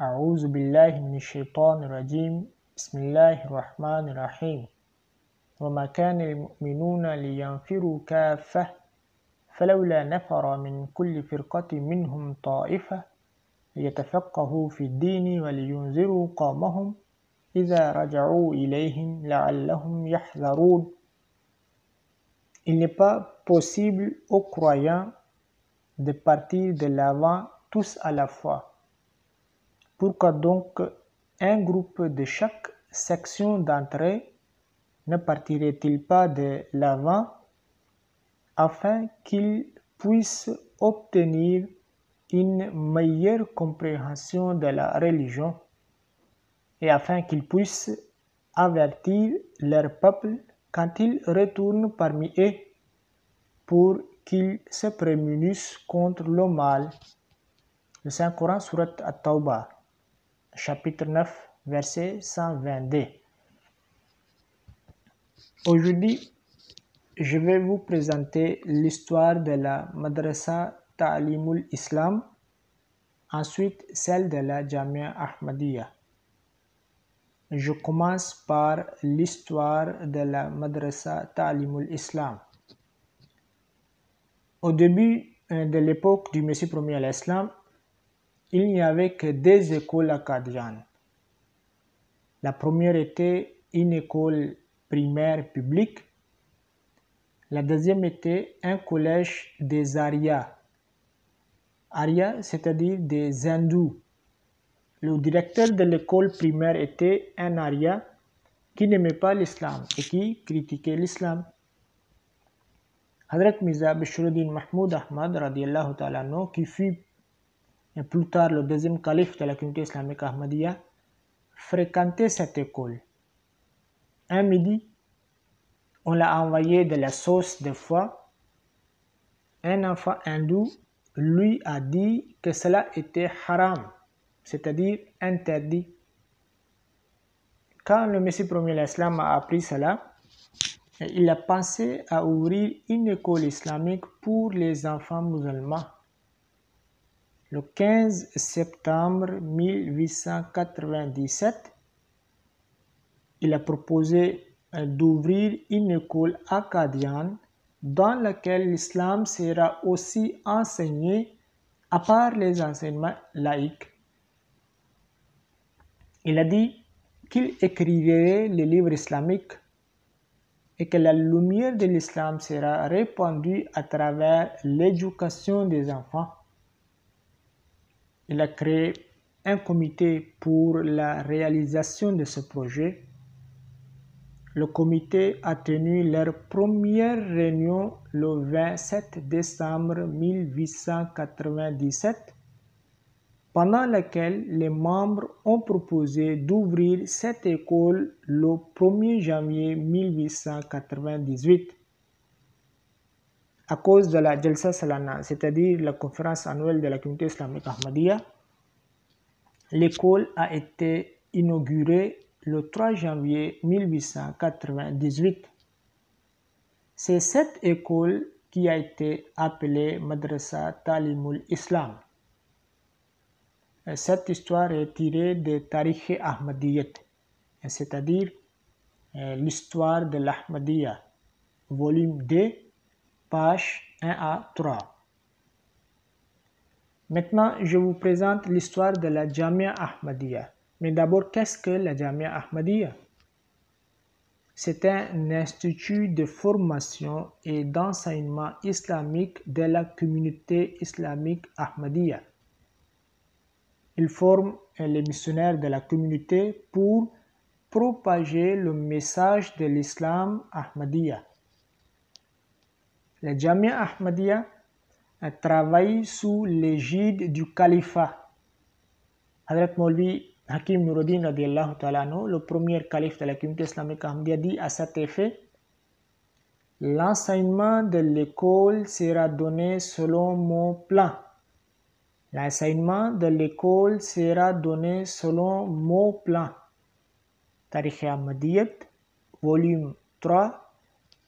أعوذ بالله من الشيطان الرجيم بسم الله الرحمن الرحيم وما كان المؤمنون لينفروا كافة فلولا نفر من كل فرقة منهم طائفة ليتفقهوا في الدين ولينذروا قومهم إذا رجعوا إليهم لعلهم يحذرون. Il n'est pas possible aux croyants de partir de l'avant tous à la fois. Pourquoi donc un groupe de chaque section d'entre eux ne partirait-il pas de l'avant afin qu'ils puissent obtenir une meilleure compréhension de la religion et afin qu'ils puissent avertir leur peuple quand ils retournent parmi eux pour qu'ils se prémunissent contre le mal. Le Saint-Coran, Surat At-Tawbah, chapitre 9, verset 122. Aujourd'hui, je vais vous présenter l'histoire de la Madrasa Ta'limul Islam, ensuite celle de la Jamia Ahmadiyya. Je commence par l'histoire de la Madrasa Ta'limul Islam. Au début de l'époque du Messie premier à l'Islam, il n'y avait que deux écoles à Qadian. La première était une école primaire publique. La deuxième était un collège des Aryas. Aryas, c'est-à-dire des hindous. Le directeur de l'école primaire était un Arya qui n'aimait pas l'islam et qui critiquait l'islam. Hazrat Mirza Bashruddin Mahmoud Ahmad radiallahu ta'ala anhu, qui fut plus tard le deuxième calife de la communauté islamique Ahmadiyya, fréquentait cette école. Un midi, on l'a envoyé de la sauce de foie. Un enfant hindou lui a dit que cela était haram, c'est-à-dire interdit. Quand le Messie premier l'Islam a appris cela, il a pensé à ouvrir une école islamique pour les enfants musulmans. Le 15 septembre 1897, il a proposé d'ouvrir une école à Qadian dans laquelle l'islam sera aussi enseigné à part les enseignements laïques. Il a dit qu'il écrirait les livres islamiques et que la lumière de l'islam sera répandue à travers l'éducation des enfants. Il a créé un comité pour la réalisation de ce projet. Le comité a tenu leur première réunion le 27 décembre 1897, pendant laquelle les membres ont proposé d'ouvrir cette école le 1er janvier 1898. À cause de la Jalsa Salana, c'est-à-dire la conférence annuelle de la communauté islamique Ahmadiyya, l'école a été inaugurée le 3 janvier 1898. C'est cette école qui a été appelée Madrasa Ta'limul Islam. Cette histoire est tirée de Tarikh Ahmadiyyat, c'est-à-dire l'histoire de l'Ahmadiyya, volume 2, page 1 à 3. Maintenant, je vous présente l'histoire de la Jamia Ahmadiyya. Mais d'abord, qu'est-ce que la Jamia Ahmadiyya? C'est un institut de formation et d'enseignement islamique de la communauté islamique Ahmadiyya. Il forme les missionnaires de la communauté pour propager le message de l'islam Ahmadiyya. La Jamia Ahmadiyya travaille sous l'égide du califat. Hazrat Maulvi Hakim Nuruddin radiallahu ta'ala anhu, le premier calife de la communauté islamique Ahmadiyya, dit à cet effet: l'enseignement de l'école sera donné selon mon plan. L'enseignement de l'école sera donné selon mon plan. Tarikh Ahmadiyyat, volume 3,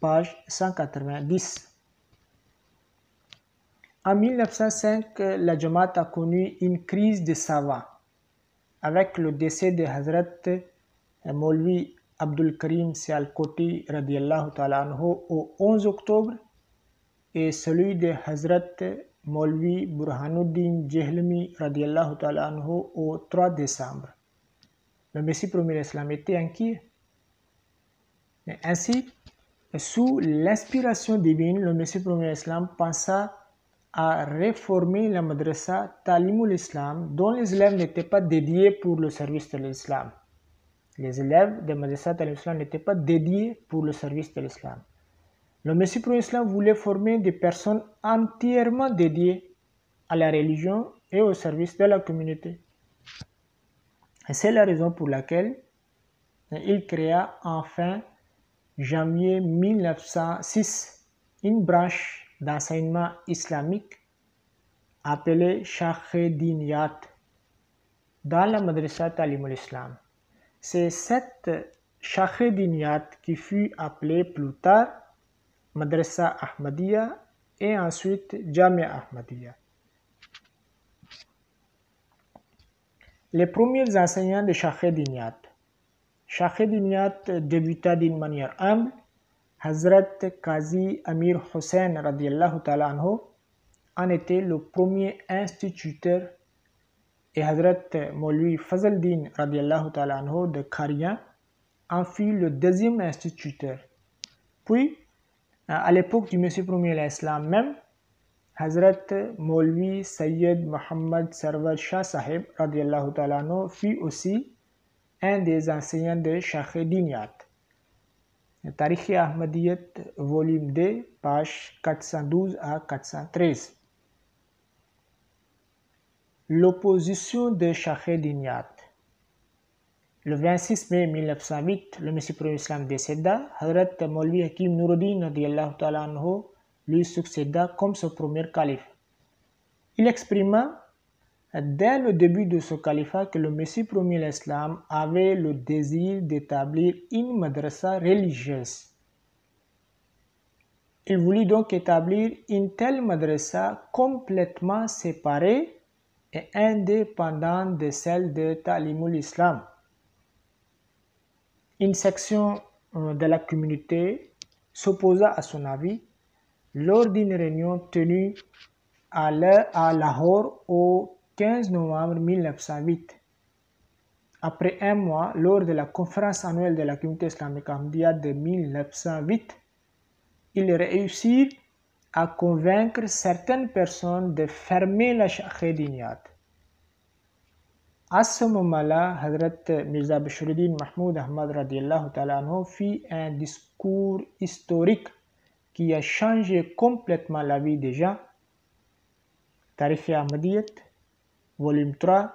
page 190. En 1905, la Jamaat a connu une crise de savants. avec le décès de Hazrat Maulvi Abdul Karim Sialkoti radiallahu ta'ala anhu au 11 octobre et celui de Hazrat Maulvi Burhanuddin Jehlmi radiallahu ta'ala anhu au 3 décembre. Le Messie premier l'Islam était inquiet. Ainsi, sous l'inspiration divine, le Messie premier l'Islam pensa à réformer la madrasa Talimul Islam dont les élèves n'étaient pas dédiés pour le service de l'islam. Les élèves de madrasa Talimul Islam n'étaient pas dédiés pour le service de l'islam. Le Messie premier l'Islam voulait former des personnes entièrement dédiées à la religion et au service de la communauté. Et c'est la raison pour laquelle il créa enfin janvier 1906 une branche d'enseignement islamique appelée Shakh-e-Diniyat dans la madrasa Talimul Islam. C'est cette Shakh-e-Diniyat qui fut appelée plus tard Madrasa Ahmadiyya et ensuite Jamia Ahmadiyya. Les premiers enseignants de Shakh-e-Diniyat. Shakh-e-Diniyat débuta d'une manière humble. Hazrat Qazi Amir Hussain radiallahu ta'ala anhu en était le premier instituteur et Hazrat Maulvi Fazaldin radiallahu ta'ala anhu de Karian en fut le deuxième instituteur. Puis, à l'époque du Messie premier l'Islam même, Hazrat Maulvi Sayyid Muhammad Sarwar Shah Sahib radiallahu ta'ala anhu fut aussi un des enseignants de Shakh-e-Diniyat. Tarikh Ahmadiyyat, volume 2, page 412 à 413. L'opposition de Shakh-e-Diniyat. Le 26 mai 1908, le Messie premier l'Islam décéda. Hazrat Maulvi Hakim Nuruddin radiallahu ta'ala anhu lui succéda comme son premier calife. Il exprima dès le début de ce califat que le Messie premier l'Islam avait le désir d'établir une madrasa religieuse. Il voulut donc établir une telle madrasa complètement séparée et indépendante de celle de Talimul Islam. Une section de la communauté s'opposa à son avis lors d'une réunion tenue à Lahore au 15 novembre 1908. Après un mois, lors de la conférence annuelle de la communauté islamique Ahmadiyya de 1908, ils réussirent à convaincre certaines personnes de fermer la Shakh-e-Diniyat. À ce moment-là, Hazrat Mirza Bashruddin Mahmoud Ahmad radiallahu ta'ala anhu fit un discours historique qui a changé complètement la vie des gens. Tarikh Ahmadiyyat, volume 3,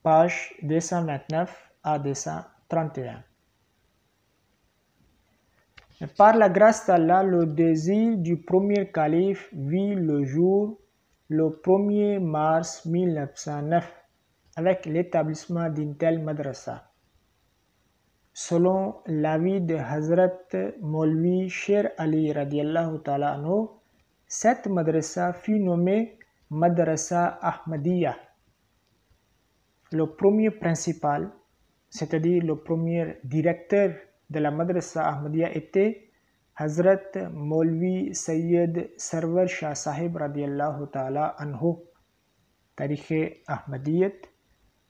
page 229 à 231. Par la grâce d'Allah, le désir du premier calife vit le jour le 1er mars 1909 avec l'établissement d'une telle madrasa. Selon l'avis de Hazrat Maulvi Sher Ali radiallahu ta'ala anhu, cette madrasa fut nommée Madrasa Ahmadiyya. Le premier principal, c'est-à-dire le premier directeur de la Madrasa Ahmadiyya était Hazrat Maulvi Sayyid Sarwar Shah Sahib radiallahu ta'ala anhu. Tarikh Ahmadiyyat,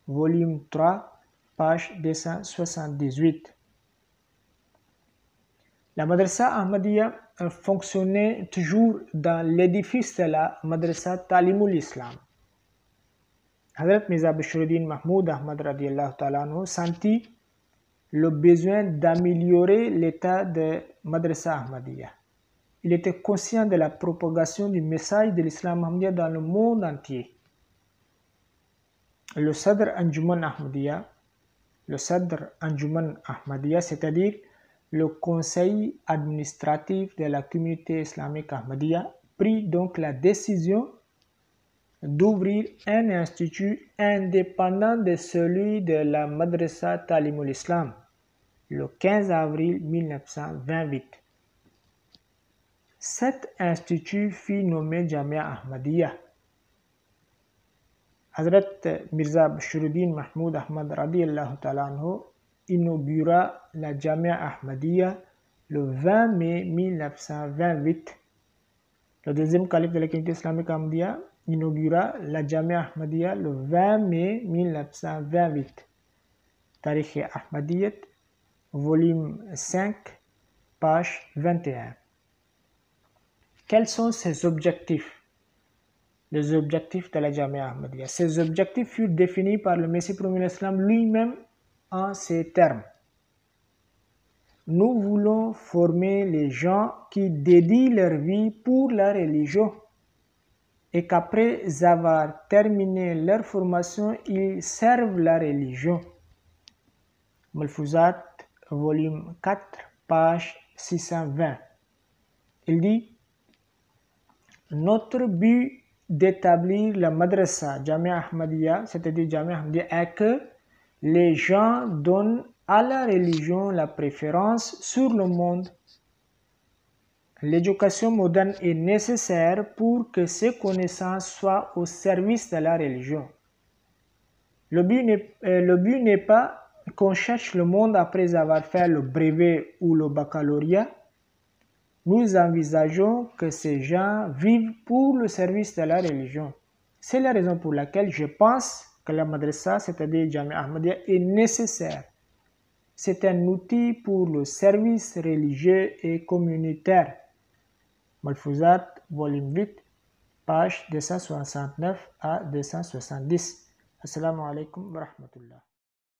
volume 3, page 278. La Madrasa Ahmadiyya fonctionnait toujours dans l'édifice de la Madrasa Talimul Islam. Hazrat Mirza Bashruddin Mahmoud Ahmad radiallahu ta'ala anhu sentit le besoin d'améliorer l'état de Madrasa Ahmadiyya. Il était conscient de la propagation du message de l'islam Ahmadiyya dans le monde entier. Le Sadr Anjuman Ahmadiyya, c'est-à-dire le conseil administratif de la communauté islamique Ahmadiyya, prit donc la décision d'ouvrir un institut indépendant de celui de la Madrasa Talimul Islam le 15 avril 1928. Cet institut fut nommé Jamia Ahmadiyya. Hazrat Mirza Bashiruddin Mahmoud Ahmad radiallahu ta'ala anhu inaugura la Jamia Ahmadiyya le 20 mai 1928. Le deuxième calife de la communauté islamique Ahmadiyya inaugura la Jamia Ahmadiyya le 20 mai 1928. Tarikh Ahmadiyyat, volume 5, page 21. Quels sont ses objectifs? Les objectifs de la Jamia Ahmadiyya. Ces objectifs furent définis par le Messie premier l'Islam lui-même en ces termes. Nous voulons former les gens qui dédient leur vie pour la religion et qu'après avoir terminé leur formation, ils servent la religion. Malfouzat, volume 4, page 620. Il dit: notre but d'établir la madrasa Jamia Ahmadiyya, c'est-à-dire Jamia Ahmadiyya, est que les gens donnent à la religion la préférence sur le monde. L'éducation moderne est nécessaire pour que ces connaissances soient au service de la religion. Le but n'est pas qu'on cherche le monde après avoir fait le brevet ou le baccalauréat. Nous envisageons que ces gens vivent pour le service de la religion. C'est la raison pour laquelle je pense que la madrasa, c'est-à-dire Jamia Ahmadiyya, est nécessaire. C'est un outil pour le service religieux et communautaire. Malfouzat, volume 8, page 269 à 270. Assalamu alaikum wa rahmatullah.